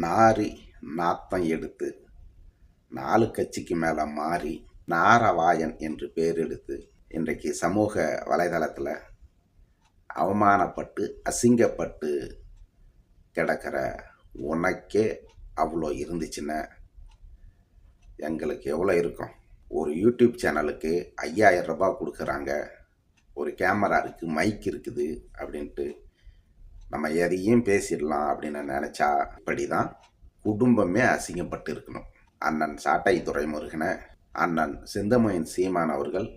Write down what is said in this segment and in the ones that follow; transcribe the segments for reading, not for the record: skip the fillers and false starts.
நாரி நாத்தம் எடுத்து 4 கட்சிக்கு மேலே மாறி நாரவாயன் என்று பேர் எடுத்து இன்றைக்கு சமூக வலைதளத்தில் அவமானப்பட்டு அசிங்கப்பட்டு கிடக்கிற உனக்கே அவ்வளோ இருந்துச்சுன்னா எங்களுக்கு எவ்வளோ இருக்கும்? ஒரு யூடியூப் சேனலுக்கு 5000 ரூபாய் கொடுக்குறாங்க, ஒரு கேமரா இருக்குது, மைக் இருக்குது அப்படின்ட்டு நம்ம எதையும் பேசிடலாம் அப்படின்னு நினச்சா இப்படி தான் குடும்பமே அசிங்கப்பட்டு இருக்கணும். அண்ணன் சாட்டை துரைமுருகனை அண்ணன் செந்தமயன் சீமான் அவர்கள்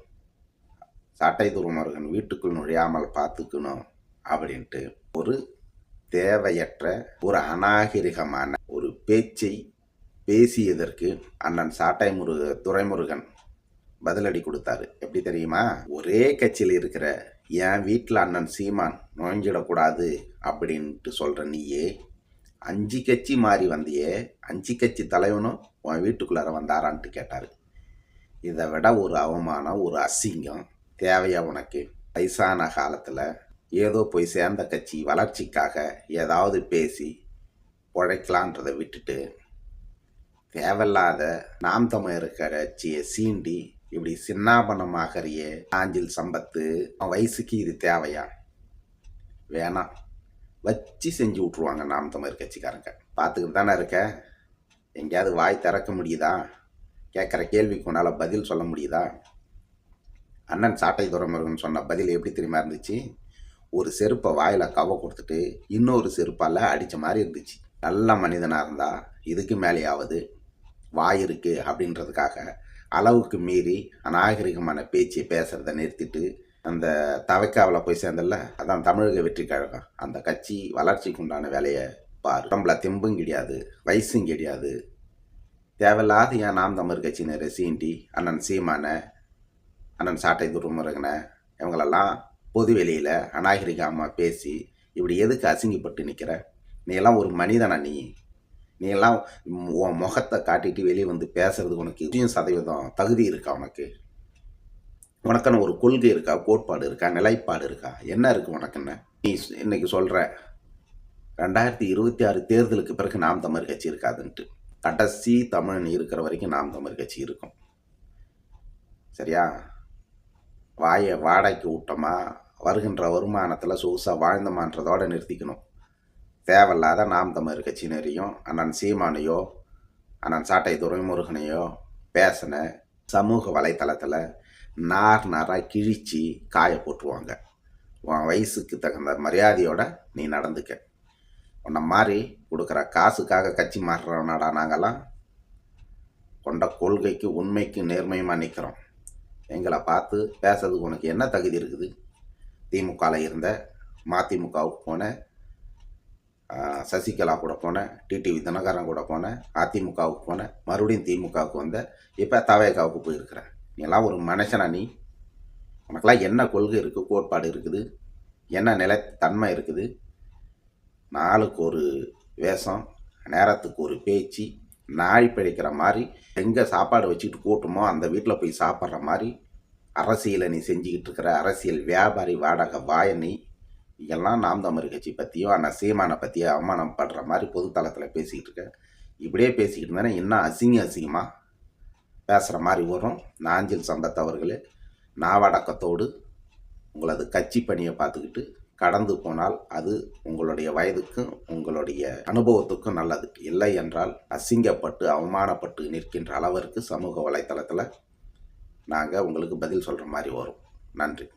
சாட்டை துரைமுருகன் வீட்டுக்குள் நுழையாமல் பார்த்துக்கணும் அப்படின்ட்டு ஒரு தேவையற்ற ஒரு அநாகரிகமான ஒரு பேச்சை பேசியதற்கு அண்ணன் துரைமுருகன் பதிலடி கொடுத்தாரு. எப்படி தெரியுமா? ஒரே கட்சியில் இருக்கிற என் வீட்டில் அண்ணன் சீமான் நுழைஞ்சிடக்கூடாது அப்படின்ட்டு சொல்கிற நீயே 5 கட்சி மாறி வந்தியே, 5 கட்சி தலைவனும் உன் வீட்டுக்குள்ளார வந்தாரான்ட்டு கேட்டார். இதை விட ஒரு அவமானம், ஒரு அசிங்கம் தேவையா உனக்கு? வயசான காலத்தில் ஏதோ போய் சேர்ந்த கட்சி வளர்ச்சிக்காக ஏதாவது பேசி உழைக்கலான்றதை விட்டுட்டு தேவையில்லாத நாம் தமிழர் கட்சியை சீண்டி இப்படி சின்னாபனமாகறியே ஆஞ்சில் சம்பத்து. வயசுக்கு இது தேவையா? வேணாம், வச்சு செஞ்சு விட்ருவாங்க நாம் தமிழர் கட்சிக்காரங்க. பார்த்துக்கிட்டு தானே இருக்க. எங்கேயாவது வாய் திறக்க முடியுதா? கேட்குற கேள்விக்கு உன்னால் பதில் சொல்ல முடியுதா? அண்ணன் சாட்டை துரைமுருகன் சொன்ன பதில் எப்படி தெரியுமா இருந்துச்சு? ஒரு செருப்பை வாயில் கவ கொடுத்துட்டு இன்னொரு செருப்பால் அடித்த மாதிரி இருந்துச்சு. நல்ல மனிதனாக இருந்தால் இதுக்கு மேலேயாவது வாய் இருக்குது அப்படின்றதுக்காக அளவுக்கு மீறி அநாகரிகமான பேச்சை பேசுகிறத நிறுத்திட்டு அந்த தவைக்காவில் போய் சேர்ந்தல, அதான் தமிழக வெற்றி கழகம், அந்த கட்சி வளர்ச்சிக்கு உண்டான வேலையை பாரு. நம்மள தெம்பும் கிடையாது, வயசும் கிடையாது. தேவையில்லாத ஏன் நாம் தமிழ் கட்சியினரை சீண்டி அண்ணன் சீமானை, அண்ணன் சாட்டை துரைமுருகனை இவங்களெல்லாம் பொது வெளியில் அநாகரிகமாக பேசி இப்படி எதுக்கு அசிங்கப்பட்டு நிற்கிற? நீ எல்லாம் ஒரு மனிதனா? நீ எல்லாம் உன் முகத்தை காட்டிட்டு வெளியே வந்து பேசுறதுக்கு உனக்கு 0% தகுதி இருக்கா? உனக்குன்னு ஒரு கொள்கை இருக்கா? கோட்பாடு இருக்கா? நிலைப்பாடு இருக்கா? என்ன இருக்குது உனக்குன்னு? நீ இன்னைக்கு சொல்கிற 2026 தேர்தலுக்கு பிறகு நாம் தமிழ் கட்சி இருக்காதுன்ட்டு. கடைசி தமிழன் இருக்கிற வரைக்கும் நாம் தமிழ் கட்சி இருக்கும். சரியா? வாயை வாடகைக்கு விட்டோமா, வருகின்ற வருமானத்தில் சொகுசாக வாழ்ந்தமான்றதோடு நிறுத்திக்கணும். தேவையில்லாத நாம் தமிழர் கட்சியினரையும் அண்ணன் சீமானையோ அண்ணன் சாட்டை துரைமுருகனையோ பேசின சமூக வலைத்தளத்தில் நாராக கிழிச்சு காய போட்டுருவாங்க. உன் வயசுக்கு தகுந்த மரியாதையோட நீ நடந்துக்க. உன்னை மாதிரி கொடுக்குற காசுக்காக கட்சி மாறுறவனாடா நாங்கள்லாம். கொண்ட கொள்கைக்கு உண்மைக்கு நேர்மையுமா நிற்கிறோம். எங்களை பார்த்து பேசுறதுக்கு உனக்கு என்ன தகுதி இருக்குது? திமுகவில் இருந்த, மதிமுகவுக்கு போன, சசிகலா கூட போனேன், டிடிவி தினகரன் கூட போனேன், அதிமுகவுக்கு போனேன், மறுபடியும் திமுகவுக்கு வந்தேன், இப்போ தவேகாவுக்கு போயிருக்கிறேன். நீ எல்லாம் ஒரு மனுஷனா? உனக்கெல்லாம் என்ன கொள்கை இருக்குது, கோட்பாடு இருக்குது, என்ன நிலைத்தன்மை இருக்குது? நாளுக்கு ஒரு வேஷம், நேரத்துக்கு ஒரு பேச்சு, நாய் பிழைக்கிற மாதிரி எங்கே சாப்பாடு வச்சுட்டு கூட்டமோ அந்த வீட்டில் போய் சாப்பிட்ற மாதிரி அரசியலை நீ செஞ்சுக்கிட்டு இருக்கிற அரசியல் வியாபாரி வாடகை வாயனி. இதெல்லாம் நாம் தமிழ் கட்சி பற்றியோ அண்ணன் சீமானை பற்றியோ அவமானம் படுற மாதிரி பொதுத்தளத்தில் பேசிக்கிட்டு இருக்க. இப்படியே பேசிக்கிட்டு இருந்தானே இன்னும் அசிங்கமாக பேசுகிற மாதிரி வரும். நாஞ்சில் சம்பத் அவர்களே, நாவடக்கத்தோடு உங்களது கட்சி பணியை பார்த்துக்கிட்டு கடந்து போனால் அது உங்களுடைய வயதுக்கும் உங்களுடைய அனுபவத்துக்கும் நல்லது. இல்லை என்றால் அசிங்கப்பட்டு அவமானப்பட்டு நிற்கின்ற அளவிற்கு சமூக வலைத்தளத்தில் நாங்கள் உங்களுக்கு பதில் சொல்கிற மாதிரி வரும். நன்றி.